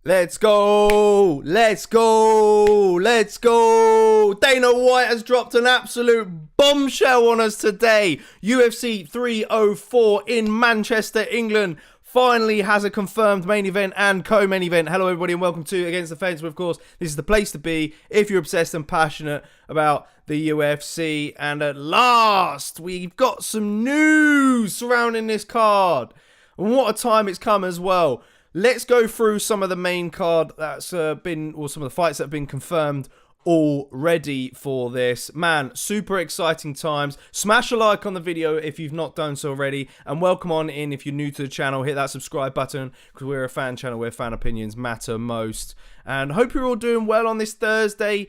Let's go! Let's go! Let's go! Dana White has dropped an absolute bombshell on us today. UFC 304 in Manchester, England finally has a confirmed main event and co-main event. Hello everybody and welcome to Against the Fence. Of course, this is the place to be if you're obsessed and passionate about the UFC. And at last, we've got some news surrounding this card. And what a time it's come as well. Let's go through some of the main card that's been, or some of the fights that have been confirmed already for this. Man, super exciting times. Smash a like on the video if you've not done so already. And welcome on in if you're new to the channel. Hit that subscribe button because we're a fan channel where fan opinions matter most. And hope you're all doing well on this Thursday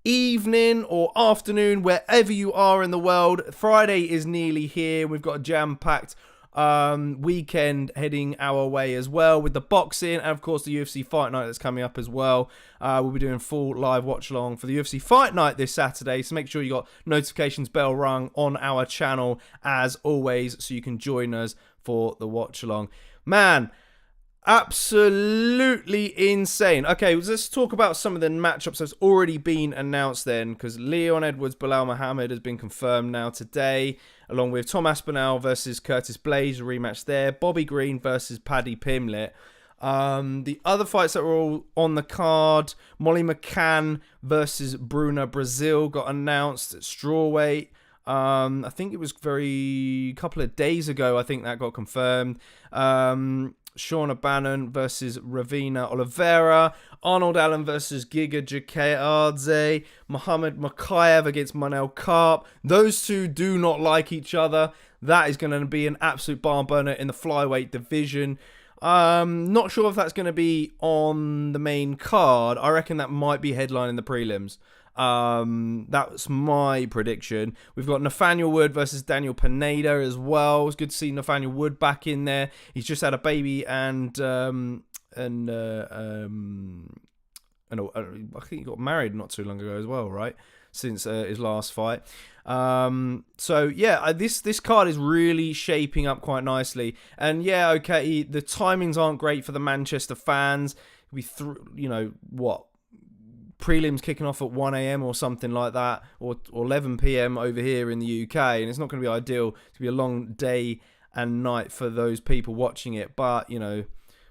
evening or afternoon, wherever you are in the world. Friday is nearly here. We've got a jam-packed weekend heading our way as well with the boxing and of course the UFC fight night that's coming up as well. We'll be doing full live watch along for the UFC fight night this Saturday, so make sure you got notifications bell rung on our channel as always so you can join us for the watch along. Man, absolutely insane. Okay, let's talk about some of the matchups that's already been announced then, because Leon Edwards Belal Muhammad has been confirmed now today, along with Tom Aspinall versus Curtis Blaydes, a rematch there. Bobby Green versus Paddy Pimblett. The other fights that were all on the card, Molly McCann versus Bruna Brazil got announced at strawweight. I think it was couple of days ago, I think that got confirmed. Shauna Bannon versus Ravina Oliveira, Arnold Allen versus Giga Jakaadze, Muhammad Makayev against Manel Karp. Those two do not like each other. That is going to be an absolute barn burner in the flyweight division. Not sure if that's going to be on the main card. I reckon that might be headlining the prelims. That's my prediction. We've got Nathaniel Wood versus Daniel Pineda as well. It's good to see Nathaniel Wood back in there. He's just had a baby and I think he got married not too long ago as well, right? Since his last fight. So yeah, this card is really shaping up quite nicely. And yeah, okay, the timings aren't great for the Manchester fans. We prelims kicking off at 1 a.m. or something like that, or 11 p.m. over here in the UK, and it's not going to be ideal to be a long day and night for those people watching it. But you know,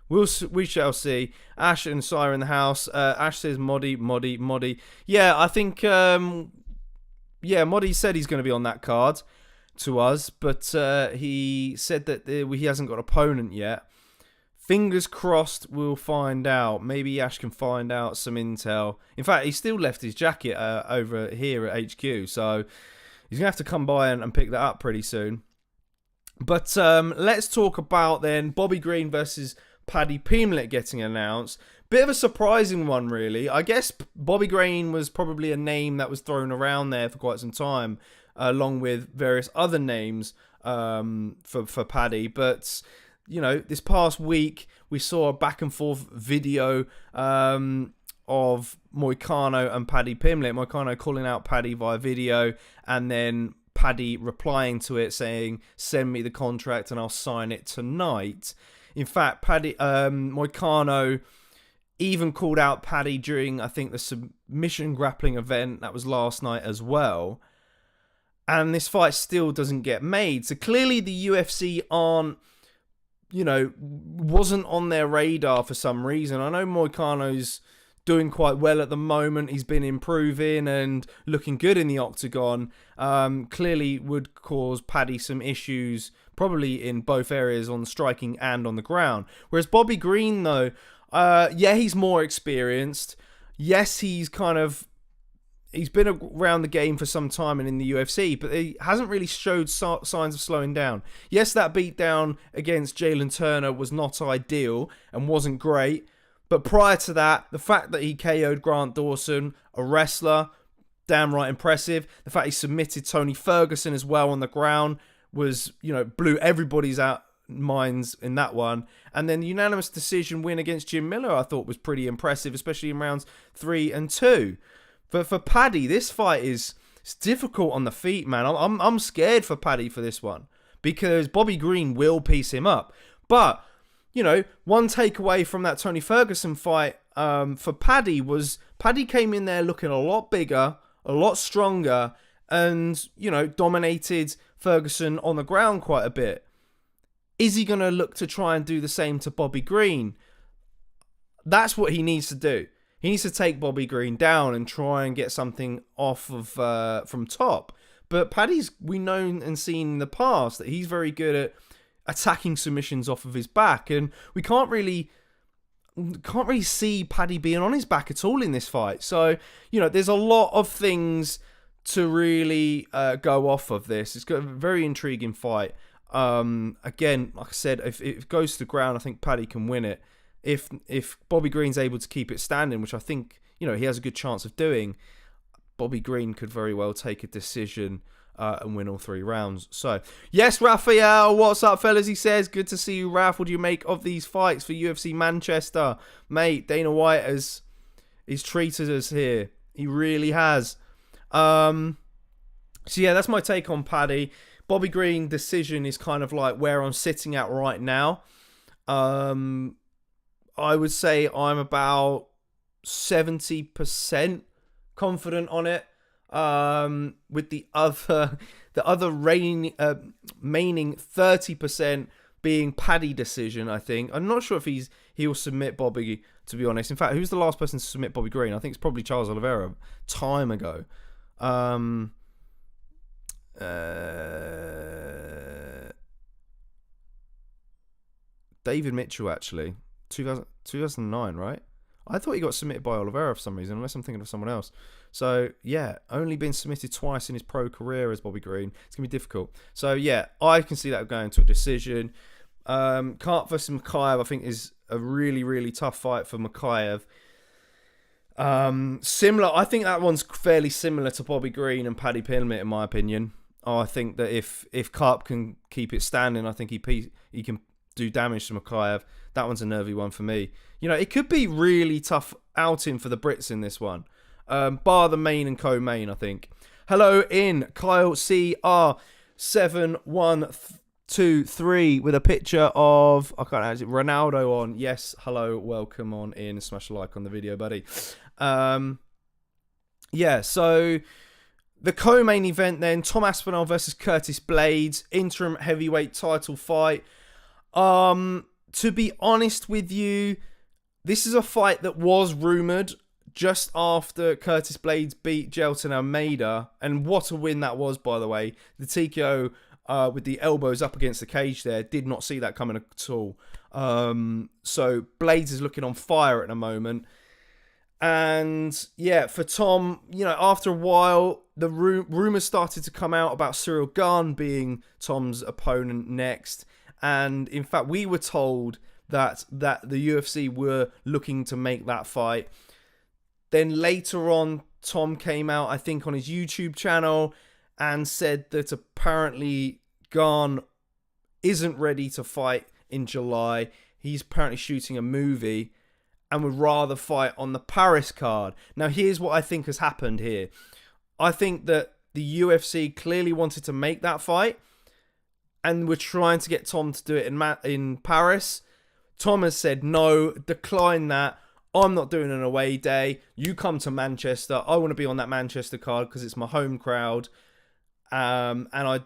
we shall see. Ash and Sire in the house. Ash says Modi. Yeah, I think Modi said he's going to be on that card to us, but he said that he hasn't got an opponent yet. Fingers crossed we'll find out. Maybe Ash can find out some intel. In fact, he still left his jacket over here at HQ, so he's going to have to come by and pick that up pretty soon. But let's talk about then Bobby Green versus Paddy Pimblett getting announced. Bit of a surprising one, really. I guess Bobby Green was probably a name that was thrown around there for quite some time, along with various other names for Paddy. But you know, this past week, we saw a back and forth video of Moicano and Paddy Pimblett. Moicano calling out Paddy via video, and then Paddy replying to it saying, "Send me the contract and I'll sign it tonight." In fact, Moicano even called out Paddy during, I think, the submission grappling event that was last night as well. And this fight still doesn't get made. So clearly the UFC wasn't on their radar for some reason. I know Moicano's doing quite well at the moment. He's been improving and looking good in the octagon. Clearly would cause Paddy some issues, probably in both areas, on striking and on the ground. Whereas Bobby Green, though, he's more experienced. Yes, he's been around the game for some time and in the UFC, but he hasn't really showed signs of slowing down. Yes, that beatdown against Jalen Turner was not ideal and wasn't great, but prior to that, the fact that he KO'd Grant Dawson, a wrestler, damn right impressive. The fact he submitted Tony Ferguson as well on the ground was, blew everybody's minds in that one. And then the unanimous decision win against Jim Miller, I thought was pretty impressive, especially in rounds 3 and 2. But for Paddy, this fight it's difficult on the feet, man. I'm scared for Paddy for this one because Bobby Green will piece him up. But one takeaway from that Tony Ferguson fight for Paddy was Paddy came in there looking a lot bigger, a lot stronger, and, dominated Ferguson on the ground quite a bit. Is he going to look to try and do the same to Bobby Green? That's what he needs to do. He needs to take Bobby Green down and try and get something off of from top. But Paddy's, we known and seen in the past that he's very good at attacking submissions off of his back, and we can't really see Paddy being on his back at all in this fight. So, there's a lot of things to really go off of this. It's got a very intriguing fight. Again, like I said, if it goes to the ground, I think Paddy can win it. If Bobby Green's able to keep it standing, which I think, he has a good chance of doing, Bobby Green could very well take a decision and win all 3 rounds. So, yes, Raphael, what's up, fellas? He says, good to see you, Raph. What do you make of these fights for UFC Manchester? Mate, Dana White he's treated us here. He really has. So, yeah, that's my take on Paddy. Bobby Green decision is kind of like where I'm sitting at right now. I would say I'm about 70% confident on it. With the other remaining 30% being Paddy decision, I think. I'm not sure if he'll submit Bobby, to be honest. In fact, who's the last person to submit Bobby Green? I think it's probably Charles Oliveira, time ago. David Mitchell, actually. 2009, right? I thought he got submitted by Oliveira for some reason, unless I'm thinking of someone else. So, yeah, only been submitted twice in his pro career as Bobby Green. It's going to be difficult. So, yeah, I can see that going to a decision. Kart versus Makayev, I think, is a really, really tough fight for Makayev. Similar, I think that one's fairly similar to Bobby Green and Paddy Pimblett, in my opinion. I think that if Karp can keep it standing, I think he can do damage to Makayev. That one's a nervy one for me. It could be really tough outing for the Brits in this one. Bar the main and co-main, I think. Hello in Kyle CR7123 with a picture of, I can't imagine, Ronaldo on. Yes, hello, welcome on in. Smash a like on the video, buddy. Yeah, so the co-main event then, Tom Aspinall versus Curtis Blaydes, interim heavyweight title fight. To be honest with you, this is a fight that was rumoured just after Curtis Blaydes beat Jelton Almeida. And what a win that was, by the way. The TKO with the elbows up against the cage there, did not see that coming at all. So Blaydes is looking on fire at the moment. And yeah, for Tom, after a while, the rumours started to come out about Cyril Gane being Tom's opponent next. And in fact, we were told that the UFC were looking to make that fight. Then later on, Tom came out, I think, on his YouTube channel and said that apparently Gane isn't ready to fight in July. He's apparently shooting a movie and would rather fight on the Paris card. Now, here's what I think has happened here. I think that the UFC clearly wanted to make that fight, and we're trying to get Tom to do it in Paris. Tom has said, no, decline that. I'm not doing an away day. You come to Manchester. I want to be on that Manchester card because it's my home crowd. And I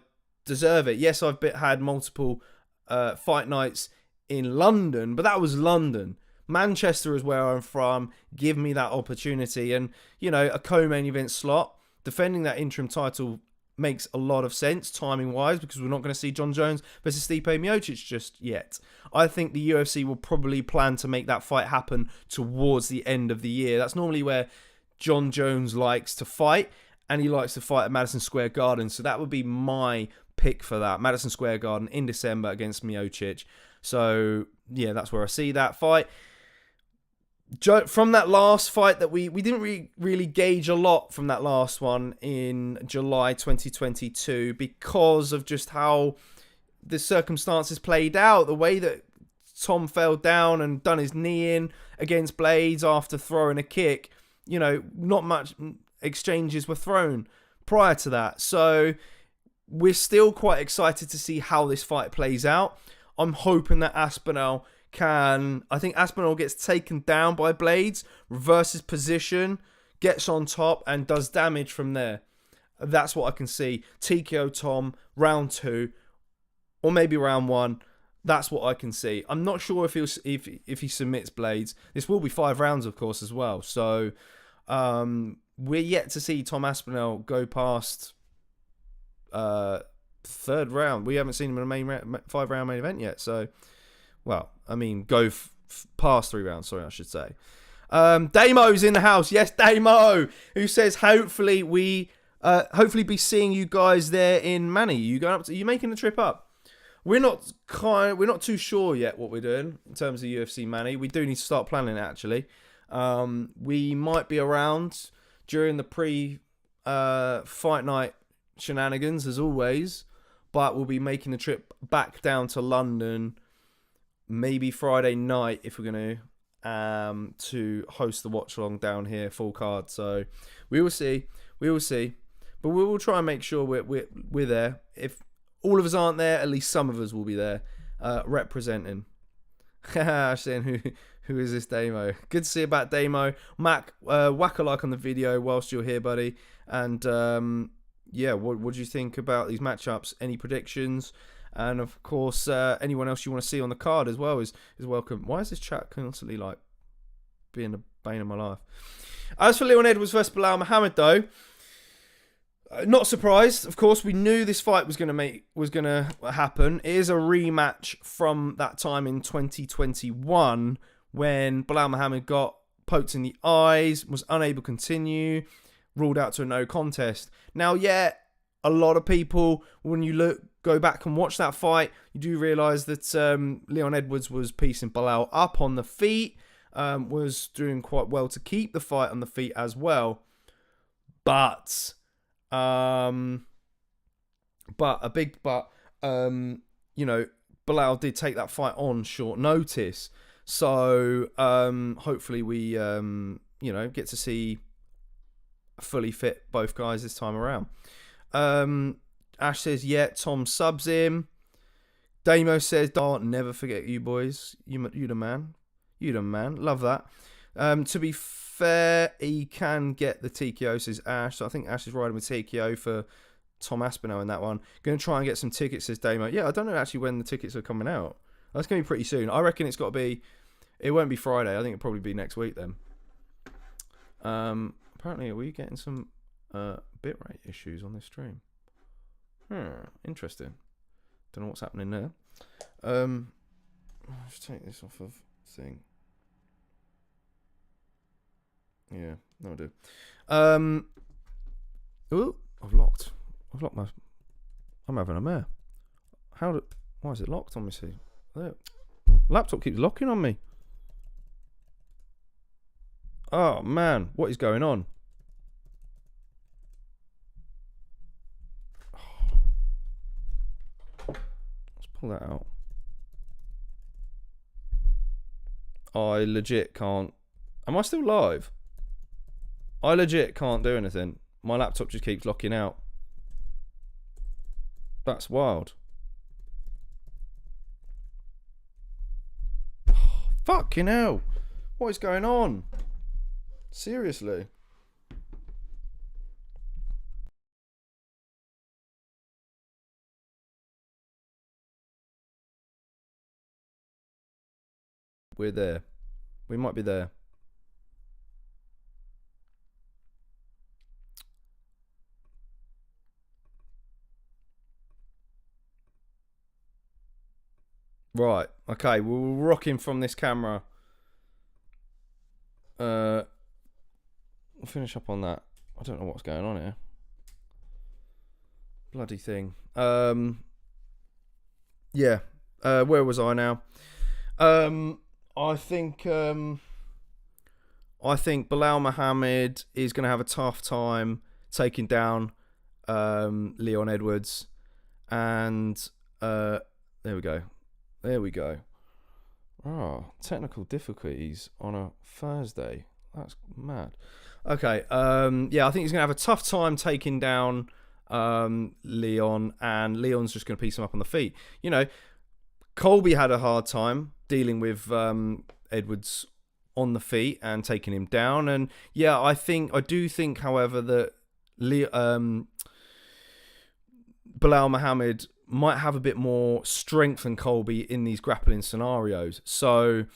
deserve it. Yes, I've had multiple fight nights in London, but that was London. Manchester is where I'm from. Give me that opportunity. And, a co-main event slot, defending that interim title makes a lot of sense timing-wise, because we're not going to see John Jones versus Stipe Miocic just yet. I think the UFC will probably plan to make that fight happen towards the end of the year. That's normally where John Jones likes to fight, and he likes to fight at Madison Square Garden. So that would be my pick for that. Madison Square Garden in December against Miocic. So, yeah, that's where I see that fight. From that last fight that we didn't really gauge a lot from that last one in July 2022 because of just how the circumstances played out, the way that Tom fell down and done his knee in against Blaydes after throwing a kick. Not much exchanges were thrown prior to that. So we're still quite excited to see how this fight plays out. I'm hoping that Aspinall I think Aspinall gets taken down by Blaydes, reverses position, gets on top, and does damage from there. That's what I can see. TKO Tom, round 2, or maybe round 1. That's what I can see. I'm not sure if he submits Blaydes. This will be 5 rounds, of course, as well. So we're yet to see Tom Aspinall go past 3rd round. We haven't seen him in a 5-round main event yet. So, well, I mean, go past 3 rounds. Sorry, I should say. Damo's in the house. Yes, Damo, who says hopefully be seeing you guys there in Manny. You making the trip up? We're not too sure yet what we're doing in terms of UFC Manny. We do need to start planning it, actually. We might be around during the pre-fight night shenanigans as always, but we'll be making the trip back down to London maybe Friday night if we're going to host the watch along down here, full card. So we will see, but we will try and make sure we're there. If all of us aren't there, at least some of us will be there representing. Saying who is this Damo? Good to see you back, Damo. Mac, whack a like on the video whilst you're here, buddy. And yeah, what do you think about these matchups? Any predictions? And of course, anyone else you want to see on the card as well is welcome. Why is this chat constantly like being the bane of my life? As for Leon Edwards versus Belal Muhammad, though, not surprised. Of course, we knew this fight was gonna happen. It is a rematch from that time in 2021 when Belal Muhammad got poked in the eyes, was unable to continue, ruled out to a no contest. Now, yeah, a lot of people, when you go back and watch that fight, you do realise that Leon Edwards was piecing Belal up on the feet, was doing quite well to keep the fight on the feet as well. But Belal did take that fight on short notice. So hopefully we get to see fully fit both guys this time around. Ash says, yeah, Tom subs him. Damo says, don't never forget you boys. You the man. You the man. Love that. To be fair, he can get the TKO, says Ash. So I think Ash is riding with TKO for Tom Aspinall in that one. Going to try and get some tickets, says Damo. Yeah, I don't know actually when the tickets are coming out. That's going to be pretty soon. I reckon it's got to be... It won't be Friday. I think it'll probably be next week then. Apparently, are we getting some bitrate issues on this stream? Interesting. Don't know what's happening there. Let's take this off of thing. Yeah, no I do. Oh, I've locked my... I'm having a mare. Why is it locked on me? See, there. Laptop keeps locking on me. Oh man, what is going on? Let's pull that out. I legit can't. Am I still live? I legit can't do anything. My laptop just keeps locking out. That's wild. Fucking hell. What is going on? Seriously. We're there. We might be there. Right. Okay, we're rocking from this camera. We'll finish up on that. I don't know what's going on here. Bloody thing. Yeah. Where was I now? I think Belal Muhammad is going to have a tough time taking down Leon Edwards, and there we go. There we go. Oh, technical difficulties on a Thursday. That's mad. Okay. Yeah, I think he's going to have a tough time taking down Leon, and Leon's just going to piece him up on the feet. You know, Colby had a hard time dealing with Edwards on the feet and taking him down. And yeah, I do think, however, that Belal Muhammad might have a bit more strength than Colby in these grappling scenarios. So,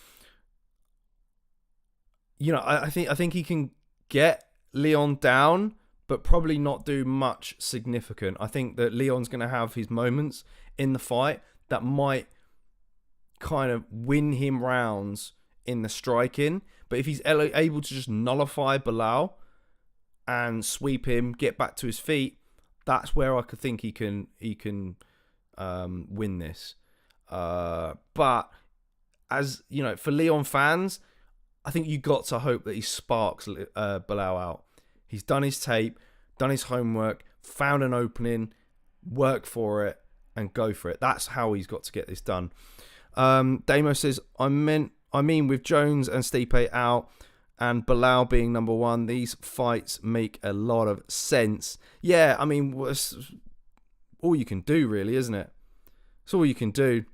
you know, I think he can get Leon down, but probably not do much significant. I think that Leon's going to have his moments in the fight that might kind of win him rounds in the striking. But if he's able to just nullify Belal and sweep him, get back to his feet, that's where I could think he can win this. But as you know, for Leon fans, I think you got to hope that he sparks Belal out. He's done his tape, done his homework, found an opening, work for it, and go for it. That's how he's got to get this done. Damo says, I mean, with Jones and Stipe out and Belal being number one, these fights make a lot of sense. Yeah, I mean, it's all you can do, really, isn't it? It's all you can do.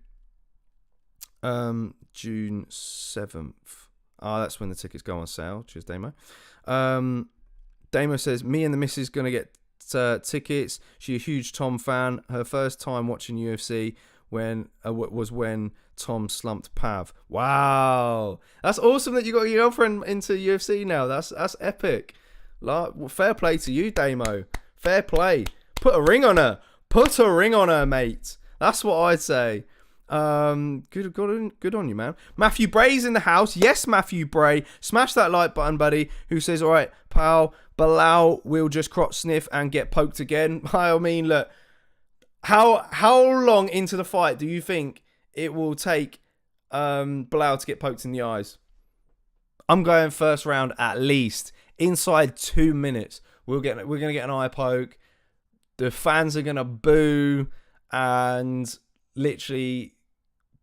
June 7th. That's when the tickets go on sale. Cheers, Damo. Damo says, me and the missus going to get tickets. She's a huge Tom fan. Her first time watching UFC was when Tom slumped Pav. Wow. That's awesome that you got your girlfriend into UFC now. That's epic. Fair play to you, Damo. Fair play. Put a ring on her. Put a ring on her, mate. That's what I'd say. Good on you, man. Matthew Bray's in the house. Yes, Matthew Bray. Smash that like button, buddy. Who says, all right, pal, Belal will just crotch sniff and get poked again. I mean, look, how long into the fight do you think it will take Belal to get poked in the eyes? I'm going first round at least. Inside 2 minutes, we're gonna get an eye poke. The fans are gonna boo and literally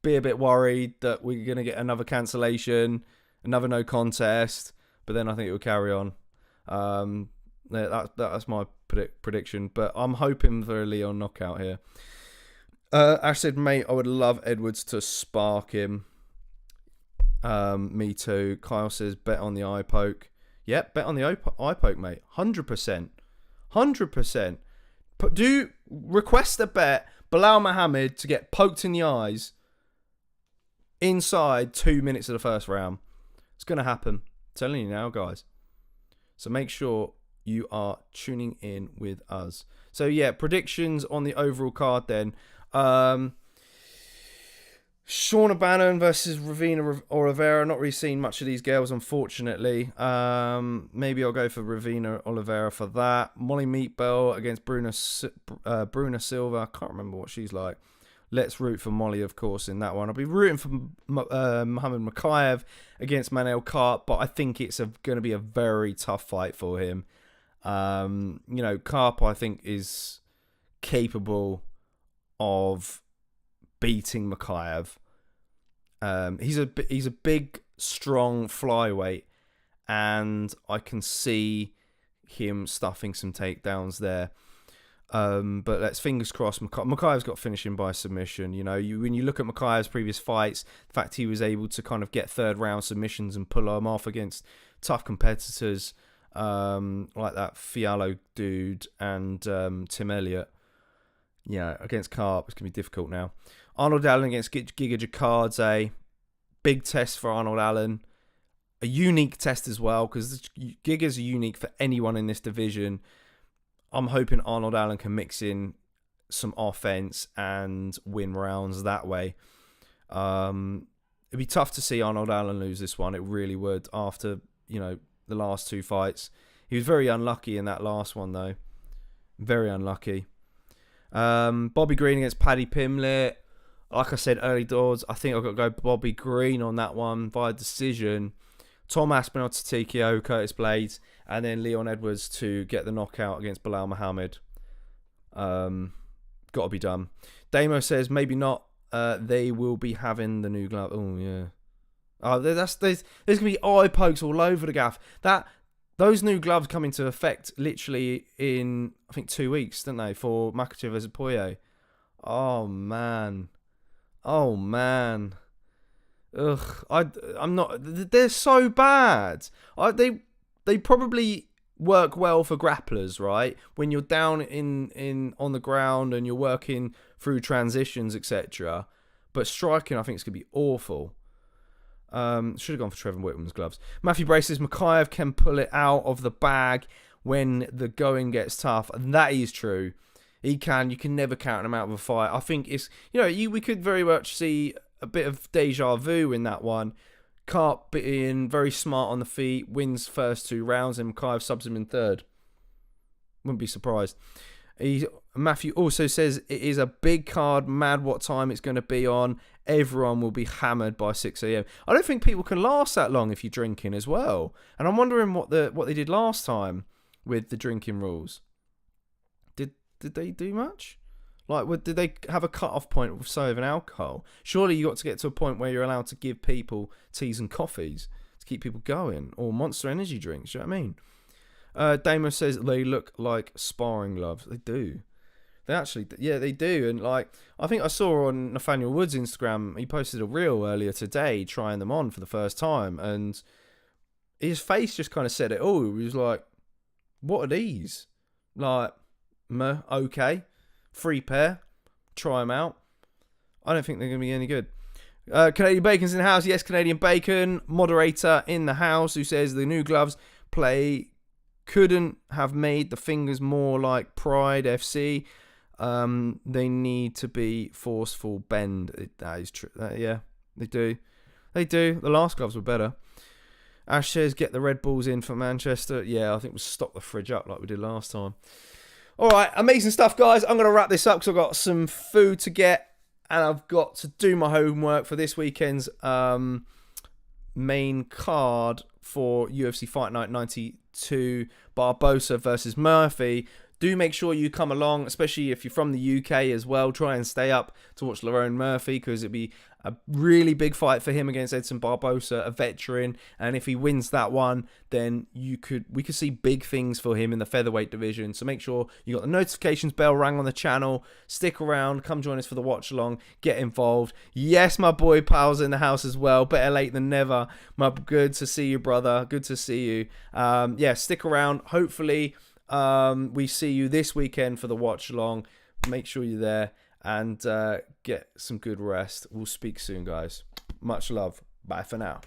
be a bit worried that we're going to get another cancellation, another no contest, but then I think it will carry on. That's my prediction, but I'm hoping for a Leon knockout here. Ash said, mate, I would love Edwards to spark him. Me too. Kyle says, bet on the eye poke. Yep, bet on the eye poke, mate. 100%. 100%. Do request a bet, Belal Muhammad to get poked in the eyes inside 2 minutes of the first round. It's going to happen. I'm telling you now, guys. So make sure you are tuning in with us. So yeah, predictions on the overall card then. Sean O'Bannon versus Ravina Oliveira. Not really seen much of these girls, unfortunately. Maybe I'll go for Ravina Oliveira for that. Molly Meatbell against Bruna Silva. I can't remember what she's like. Let's root for Molly, of course, in that one. I'll be rooting for Muhammad Makayev against Manel Karp, but I think it's going to be a very tough fight for him. Karp, I think, is capable of beating Makayev. He's a big, strong flyweight, and I can see him stuffing some takedowns there. But let's fingers crossed. Makayev's got finishing by submission. You know, when you look at Makayev's previous fights, the fact he was able to kind of get third round submissions and pull them off against tough competitors like that Fiallo dude and Tim Elliott. Yeah, against Karp, it's going to be difficult now. Arnold Allen against Giga Jakadze. Big test for Arnold Allen. A unique test as well, because Giga's unique for anyone in this division. I'm hoping Arnold Allen can mix in some offense and win rounds that way. It'd be tough to see Arnold Allen lose this one. It really would after, the last two fights. He was very unlucky in that last one, though. Very unlucky. Bobby Green against Paddy Pimblett. Like I said early doors, I think I've got to go Bobby Green on that one via decision. Tom Aspinall to TKO, Curtis Blaydes, and then Leon Edwards to get the knockout against Belal Muhammad. Got to be done. Damo says maybe not. They will be having the new glove. Oh yeah. There's going to be eye pokes all over the gaff. Those new gloves come into effect literally in I think 2 weeks, don't they? For Makachev versus Poirier. Oh man. Ugh, I'm not. They're so bad. They probably work well for grapplers, right? When you're down in on the ground and you're working through transitions, etc. But striking, I think it's gonna be awful. Should have gone for Trevor Whitman's gloves. Matthew Brace says Mikhaev can pull it out of the bag when the going gets tough, and that is true. He can. You can never count him out of a fight. I think it's we could very much see a bit of deja vu in that one. Karp being very smart on the feet, wins first 2 rounds, and Mikhaev subs him in third. Wouldn't be surprised. Matthew also says it is a big card, mad what time it's going to be on. Everyone will be hammered by 6 a.m. I don't think people can last that long if you're drinking as well. And I'm wondering what they did last time with the drinking rules. Did they do much? Like, did they have a cut-off point with serving alcohol? Surely you got to get to a point where you're allowed to give people teas and coffees to keep people going, or Monster Energy drinks. You know what I mean? Damo says they look like sparring gloves. They do. They actually, yeah, they do. And like, I think I saw on Nathaniel Wood's Instagram, he posted a reel earlier today trying them on for the first time, and his face just kind of said it all. He was like, "What are these?" Like, okay, 3 pair, try them out. I don't think they're going to be any good. Canadian Bacon's in the house. Yes, Canadian Bacon, moderator in the house, who says the new gloves play couldn't have made the fingers more like Pride FC. They need to be forceful bend. That is true. Yeah, they do. They do. The last gloves were better. Ash says get the Red Bulls in for Manchester. Yeah, I think we'll stock the fridge up like we did last time. All right, amazing stuff, guys. I'm going to wrap this up because I've got some food to get and I've got to do my homework for this weekend's main card for UFC Fight Night 92, Barbosa versus Murphy. Do make sure you come along, especially if you're from the UK as well. Try and stay up to watch Lerone Murphy because it'd be a really big fight for him against Edson Barbosa, a veteran. And if he wins that one, then we could see big things for him in the featherweight division. So make sure you got the notifications bell rang on the channel. Stick around, come join us for the watch along, get involved. Yes, my boy Pal's in the house as well. Better late than never. Good to see you, brother. Good to see you. Yeah, stick around. Hopefully, we see you this weekend for the watch along. Make sure you're there and get some good rest. We'll speak soon, guys. Much love. Bye for now.